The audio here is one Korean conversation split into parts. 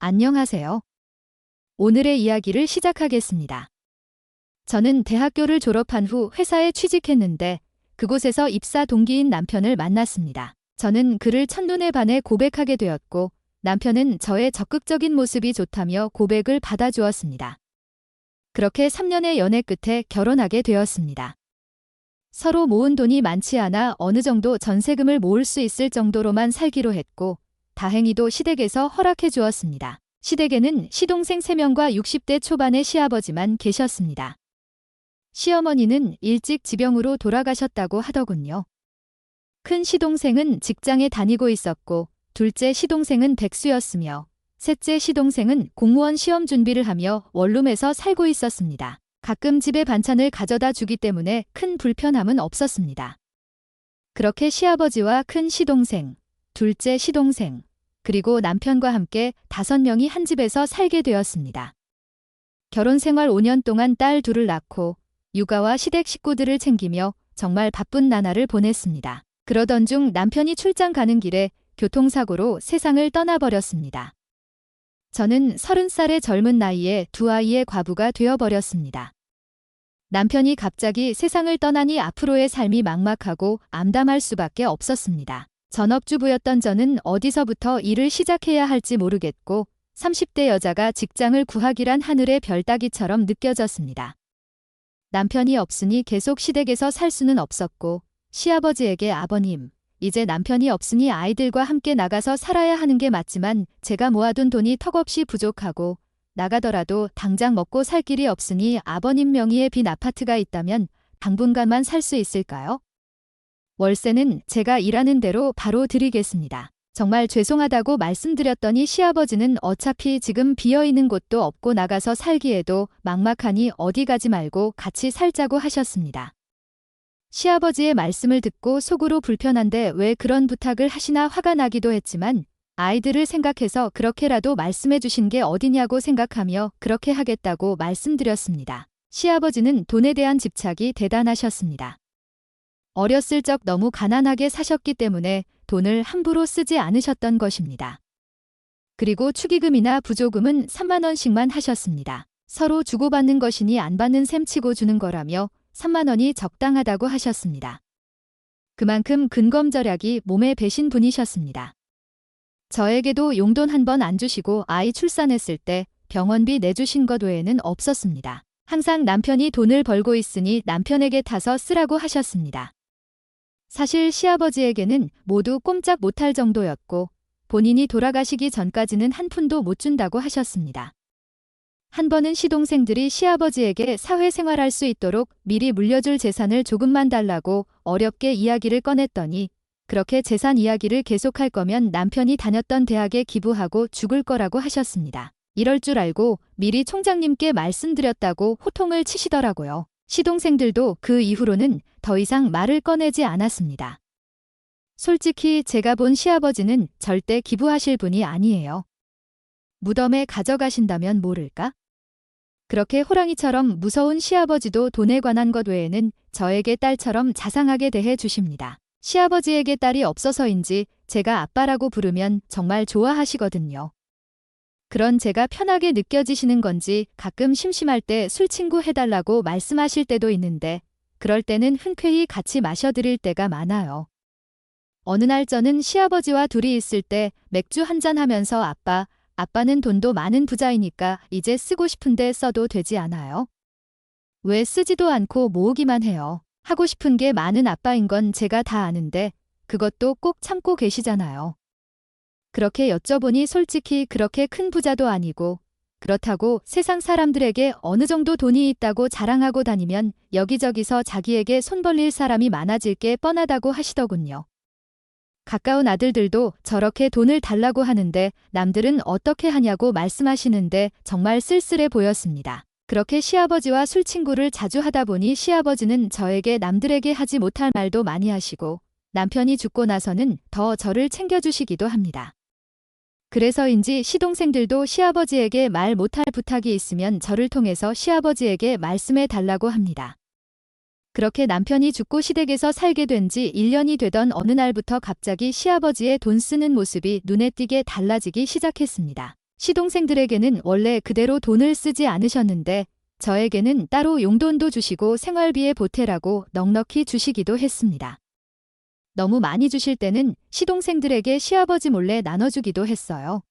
안녕하세요. 오늘의 이야기를 시작하겠습니다. 저는 대학교를 졸업한 후 회사에 취직했는데 그곳에서 입사 동기인 남편을 만났습니다. 저는 그를 첫눈에 반해 고백하게 되었고 남편은 저의 적극적인 모습이 좋다며 고백을 받아주었습니다. 그렇게 3년의 연애 끝에 결혼하게 되었습니다. 서로 모은 돈이 많지 않아 어느 정도 전세금을 모을 수 있을 정도로만 살기로 했고 다행히도 시댁에서 허락해 주었습니다. 시댁에는 시동생 3명과 60대 초반의 시아버지만 계셨습니다. 시어머니는 일찍 지병으로 돌아가셨다고 하더군요. 큰 시동생은 직장에 다니고 있었고 둘째 시동생은 백수였으며 셋째 시동생은 공무원 시험 준비를 하며 원룸에서 살고 있었습니다. 가끔 집에 반찬을 가져다 주기 때문에 큰 불편함은 없었습니다. 그렇게 시아버지와 큰 시동생, 둘째 시동생, 그리고 남편과 함께 5명이 한 집에서 살게 되었습니다. 결혼 생활 5년 동안 딸 둘을 낳고 육아와 시댁 식구들을 챙기며 정말 바쁜 나날을 보냈습니다. 그러던 중 남편이 출장 가는 길에 교통사고로 세상을 떠나버렸습니다. 저는 30살의 젊은 나이에 2아이의 과부가 되어버렸습니다. 남편이 갑자기 세상을 떠나니 앞으로의 삶이 막막하고 암담할 수밖에 없었습니다. 전업주부였던 저는 어디서부터 일을 시작해야 할지 모르겠고 30대 여자가 직장을 구하기란 하늘의 별 따기처럼 느껴졌습니다. 남편이 없으니 계속 시댁에서 살 수는 없었고 시아버지에게 아버님, 이제 남편이 없으니 아이들과 함께 나가서 살아야 하는 게 맞지만 제가 모아둔 돈이 턱없이 부족하고 나가더라도 당장 먹고 살 길이 없으니 아버님 명의의 빈 아파트가 있다면 당분간만 살 수 있을까요? 월세는 제가 일하는 대로 바로 드리겠습니다. 정말 죄송하다고 말씀드렸더니 시아버지는 어차피 지금 비어있는 곳도 없고 나가서 살기에도 막막하니 어디 가지 말고 같이 살자고 하셨습니다. 시아버지의 말씀을 듣고 속으로 불편한데 왜 그런 부탁을 하시나 화가 나기도 했지만 아이들을 생각해서 그렇게라도 말씀해 주신 게 어디냐고 생각하며 그렇게 하겠다고 말씀드렸습니다. 시아버지는 돈에 대한 집착이 대단하셨습니다. 어렸을 적 너무 가난하게 사셨기 때문에 돈을 함부로 쓰지 않으셨던 것입니다. 그리고 축의금이나 부조금은 3만 원씩만 하셨습니다. 서로 주고받는 것이니 안 받는 셈 치고 주는 거라며 3만 원이 적당하다고 하셨습니다. 그만큼 근검절약이 몸에 배신 분이셨습니다. 저에게도 용돈 한 번 안 주시고 아이 출산했을 때 병원비 내주신 것 외에는 없었습니다. 항상 남편이 돈을 벌고 있으니 남편에게 타서 쓰라고 하셨습니다. 사실 시아버지에게는 모두 꼼짝 못할 정도였고 본인이 돌아가시기 전까지는 한 푼도 못 준다고 하셨습니다. 한 번은 시동생들이 시아버지에게 사회생활할 수 있도록 미리 물려줄 재산을 조금만 달라고 어렵게 이야기를 꺼냈더니 그렇게 재산 이야기를 계속할 거면 남편이 다녔던 대학에 기부하고 죽을 거라고 하셨습니다. 이럴 줄 알고 미리 총장님께 말씀드렸다고 호통을 치시더라고요. 시동생들도 그 이후로는 더 이상 말을 꺼내지 않았습니다. 솔직히 제가 본 시아버지는 절대 기부하실 분이 아니에요. 무덤에 가져가신다면 모를까? 그렇게 호랑이처럼 무서운 시아버지도 돈에 관한 것 외에는 저에게 딸처럼 자상하게 대해 주십니다. 시아버지에게 딸이 없어서인지 제가 아빠라고 부르면 정말 좋아하시거든요. 그런 제가 편하게 느껴지시는 건지 가끔 심심할 때 술 친구 해달라고 말씀하실 때도 있는데 그럴 때는 흔쾌히 같이 마셔드릴 때가 많아요. 어느 날 저는 시아버지와 둘이 있을 때 맥주 한잔 하면서 아빠는 돈도 많은 부자이니까 이제 쓰고 싶은데 써도 되지 않아요? 왜 쓰지도 않고 모으기만 해요? 하고 싶은 게 많은 아빠인 건 제가 다 아는데 그것도 꼭 참고 계시잖아요. 그렇게 여쭤보니 솔직히 그렇게 큰 부자도 아니고 그렇다고 세상 사람들에게 어느 정도 돈이 있다고 자랑하고 다니면 여기저기서 자기에게 손 벌릴 사람이 많아질 게 뻔하다고 하시더군요. 가까운 아들들도 저렇게 돈을 달라고 하는데 남들은 어떻게 하냐고 말씀하시는데 정말 쓸쓸해 보였습니다. 그렇게 시아버지와 술 친구를 자주 하다 보니 시아버지는 저에게 남들에게 하지 못할 말도 많이 하시고 남편이 죽고 나서는 더 저를 챙겨주시기도 합니다. 그래서인지 시동생들도 시아버지에게 말 못할 부탁이 있으면 저를 통해서 시아버지에게 말씀해 달라고 합니다. 그렇게 남편이 죽고 시댁에서 살게 된 지 1년이 되던 어느 날부터 갑자기 시아버지의 돈 쓰는 모습이 눈에 띄게 달라지기 시작했습니다. 시동생들에게는 원래 그대로 돈을 쓰지 않으셨는데 저에게는 따로 용돈도 주시고 생활비에 보태라고 넉넉히 주시기도 했습니다. 너무 많이 주실 때는 시동생들에게 시아버지 몰래 나눠주기도 했어요.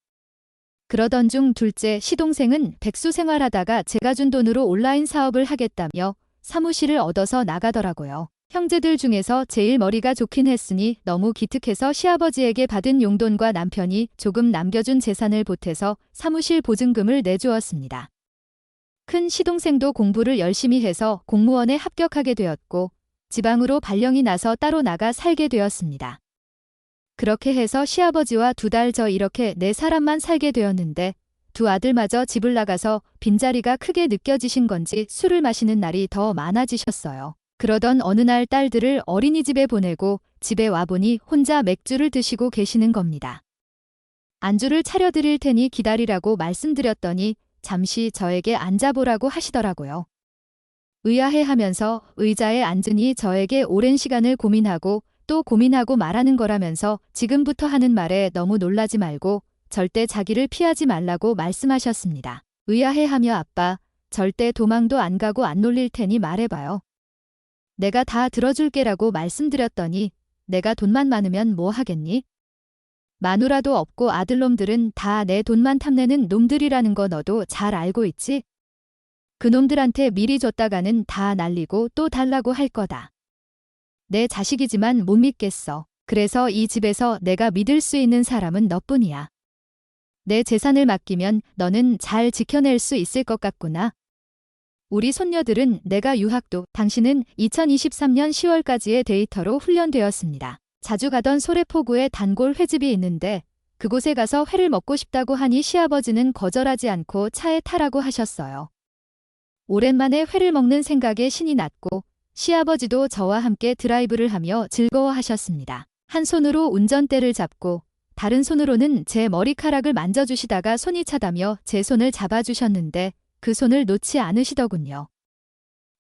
그러던 중 둘째 시동생은 백수 생활하다가 제가 준 돈으로 온라인 사업을 하겠다며 사무실을 얻어서 나가더라고요. 형제들 중에서 제일 머리가 좋긴 했으니 너무 기특해서 시아버지에게 받은 용돈과 남편이 조금 남겨준 재산을 보태서 사무실 보증금을 내주었습니다. 큰 시동생도 공부를 열심히 해서 공무원에 합격하게 되었고 지방으로 발령이 나서 따로 나가 살게 되었습니다. 그렇게 해서 시아버지와 2달 저 이렇게 4사람만 살게 되었는데 두 아들마저 집을 나가서 빈자리가 크게 느껴지신 건지 술을 마시는 날이 더 많아지셨어요. 그러던 어느 날 딸들을 어린이집에 보내고 집에 와보니 혼자 맥주를 드시고 계시는 겁니다. 안주를 차려드릴 테니 기다리라고 말씀드렸더니 잠시 저에게 앉아보라고 하시더라고요. 의아해하면서 의자에 앉으니 저에게 오랜 시간을 고민하고 또 고민하고 말하는 거라면서 지금부터 하는 말에 너무 놀라지 말고 절대 자기를 피하지 말라고 말씀하셨습니다. 의아해하며 아빠, 절대 도망도 안 가고 안 놀릴 테니 말해봐요. 내가 다 들어줄게라고 말씀드렸더니 내가 돈만 많으면 뭐 하겠니? 마누라도 없고 아들놈들은 다 내 돈만 탐내는 놈들이라는 거 너도 잘 알고 있지? 그놈들한테 미리 줬다가는 다 날리고 또 달라고 할 거다. 내 자식이지만 못 믿겠어. 그래서 이 집에서 내가 믿을 수 있는 사람은 너뿐이야. 내 재산을 맡기면 너는 잘 지켜낼 수 있을 것 같구나. 우리 손녀들은 내가 유학도 당신은 2023년 10월까지의 데이터로 훈련되었습니다. 자주 가던 소래포구에 단골 횟집이 있는데 그곳에 가서 회를 먹고 싶다고 하니 시아버지는 거절하지 않고 차에 타라고 하셨어요. 오랜만에 회를 먹는 생각에 신이 났고 시아버지도 저와 함께 드라이브를 하며 즐거워하셨습니다. 한 손으로 운전대를 잡고 다른 손으로는 제 머리카락을 만져주시다가 손이 차다며 제 손을 잡아주셨는데 그 손을 놓지 않으시더군요.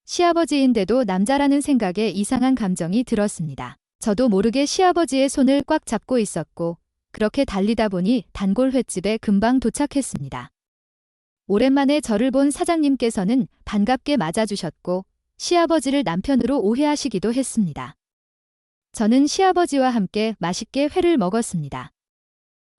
시아버지인데도 남자라는 생각에 이상한 감정이 들었습니다. 저도 모르게 시아버지의 손을 꽉 잡고 있었고 그렇게 달리다 보니 단골 횟집에 금방 도착했습니다. 오랜만에 저를 본 사장님께서는 반갑게 맞아주셨고 시아버지를 남편으로 오해하시기도 했습니다. 저는 시아버지와 함께 맛있게 회를 먹었습니다.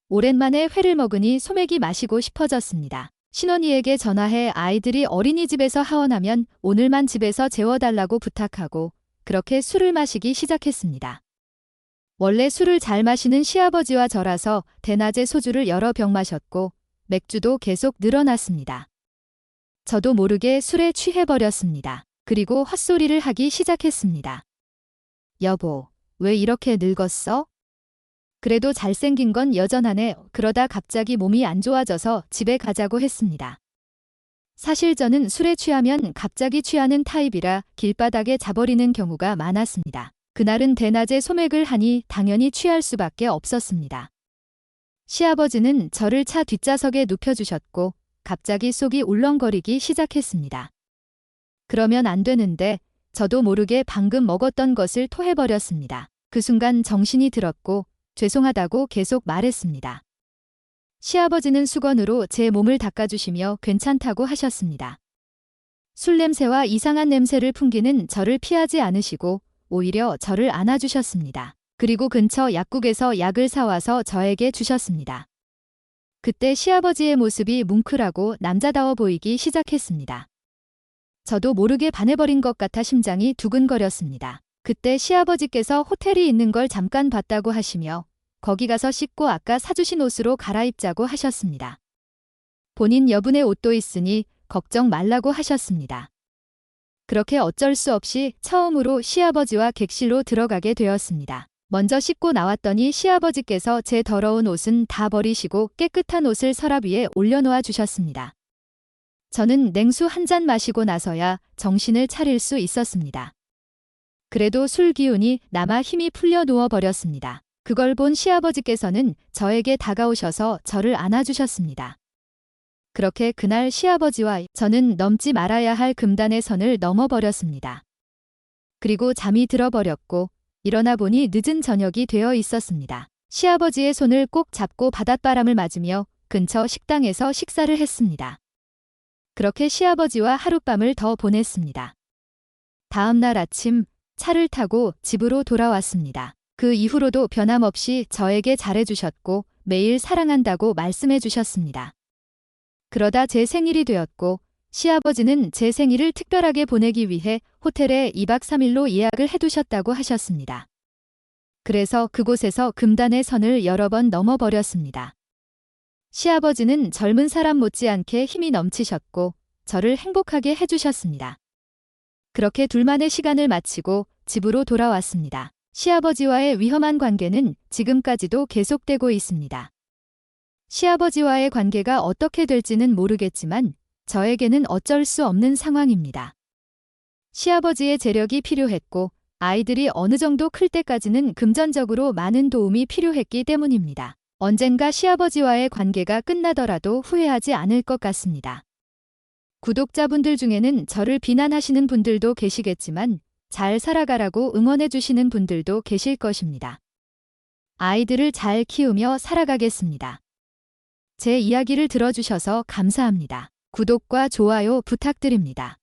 오랜만에 회를 먹으니 소맥이 마시고 싶어졌습니다. 신혼이에게 전화해 아이들이 어린이집에서 하원하면 오늘만 집에서 재워달라고 부탁하고 그렇게 술을 마시기 시작했습니다. 원래 술을 잘 마시는 시아버지와 저라서 대낮에 소주를 여러 병 마셨고 맥주도 계속 늘어났습니다. 저도 모르게 술에 취해버렸습니다. 그리고 헛소리를 하기 시작했습니다. 여보, 왜 이렇게 늙었어? 그래도 잘생긴 건 여전하네. 그러다 갑자기 몸이 안 좋아져서 집에 가자고 했습니다. 사실 저는 술에 취하면 갑자기 취하는 타입이라 길바닥에 자버리는 경우가 많았습니다. 그날은 대낮에 소맥을 하니 당연히 취할 수밖에 없었습니다. 시아버지는 저를 차 뒷좌석에 눕혀주셨고 갑자기 속이 울렁거리기 시작했습니다. 그러면 안 되는데 저도 모르게 방금 먹었던 것을 토해버렸습니다. 그 순간 정신이 들었고 죄송하다고 계속 말했습니다. 시아버지는 수건으로 제 몸을 닦아주시며 괜찮다고 하셨습니다. 술 냄새와 이상한 냄새를 풍기는 저를 피하지 않으시고 오히려 저를 안아주셨습니다. 그리고 근처 약국에서 약을 사와서 저에게 주셨습니다. 그때 시아버지의 모습이 뭉클하고 남자다워 보이기 시작했습니다. 저도 모르게 반해버린 것 같아 심장이 두근거렸습니다. 그때 시아버지께서 호텔이 있는 걸 잠깐 봤다고 하시며 거기 가서 씻고 아까 사주신 옷으로 갈아입자고 하셨습니다. 본인 여분의 옷도 있으니 걱정 말라고 하셨습니다. 그렇게 어쩔 수 없이 처음으로 시아버지와 객실로 들어가게 되었습니다. 먼저 씻고 나왔더니 시아버지께서 제 더러운 옷은 다 버리시고 깨끗한 옷을 서랍 위에 올려놓아 주셨습니다. 저는 냉수 한 잔 마시고 나서야 정신을 차릴 수 있었습니다. 그래도 술 기운이 남아 힘이 풀려 누워버렸습니다. 그걸 본 시아버지께서는 저에게 다가오셔서 저를 안아주셨습니다. 그렇게 그날 시아버지와 저는 넘지 말아야 할 금단의 선을 넘어버렸습니다. 그리고 잠이 들어버렸고 일어나 보니 늦은 저녁이 되어 있었습니다. 시아버지의 손을 꼭 잡고 바닷바람을 맞으며 근처 식당에서 식사를 했습니다. 그렇게 시아버지와 하룻밤을 더 보냈습니다. 다음 날 아침 차를 타고 집으로 돌아왔습니다. 그 이후로도 변함없이 저에게 잘해주셨고 매일 사랑한다고 말씀해 주셨습니다. 그러다 제 생일이 되었고 시아버지는 제 생일을 특별하게 보내기 위해 호텔에 2박 3일로 예약을 해두셨다고 하셨습니다. 그래서 그곳에서 금단의 선을 여러 번 넘어버렸습니다. 시아버지는 젊은 사람 못지않게 힘이 넘치셨고 저를 행복하게 해주셨습니다. 그렇게 둘만의 시간을 마치고 집으로 돌아왔습니다. 시아버지와의 위험한 관계는 지금까지도 계속되고 있습니다. 시아버지와의 관계가 어떻게 될지는 모르겠지만 저에게는 어쩔 수 없는 상황입니다. 시아버지의 재력이 필요했고 아이들이 어느 정도 클 때까지는 금전적으로 많은 도움이 필요했기 때문입니다. 언젠가 시아버지와의 관계가 끝나더라도 후회하지 않을 것 같습니다. 구독자분들 중에는 저를 비난하시는 분들도 계시겠지만 잘 살아가라고 응원해 주시는 분들도 계실 것입니다. 아이들을 잘 키우며 살아가겠습니다. 제 이야기를 들어주셔서 감사합니다. 구독과 좋아요 부탁드립니다.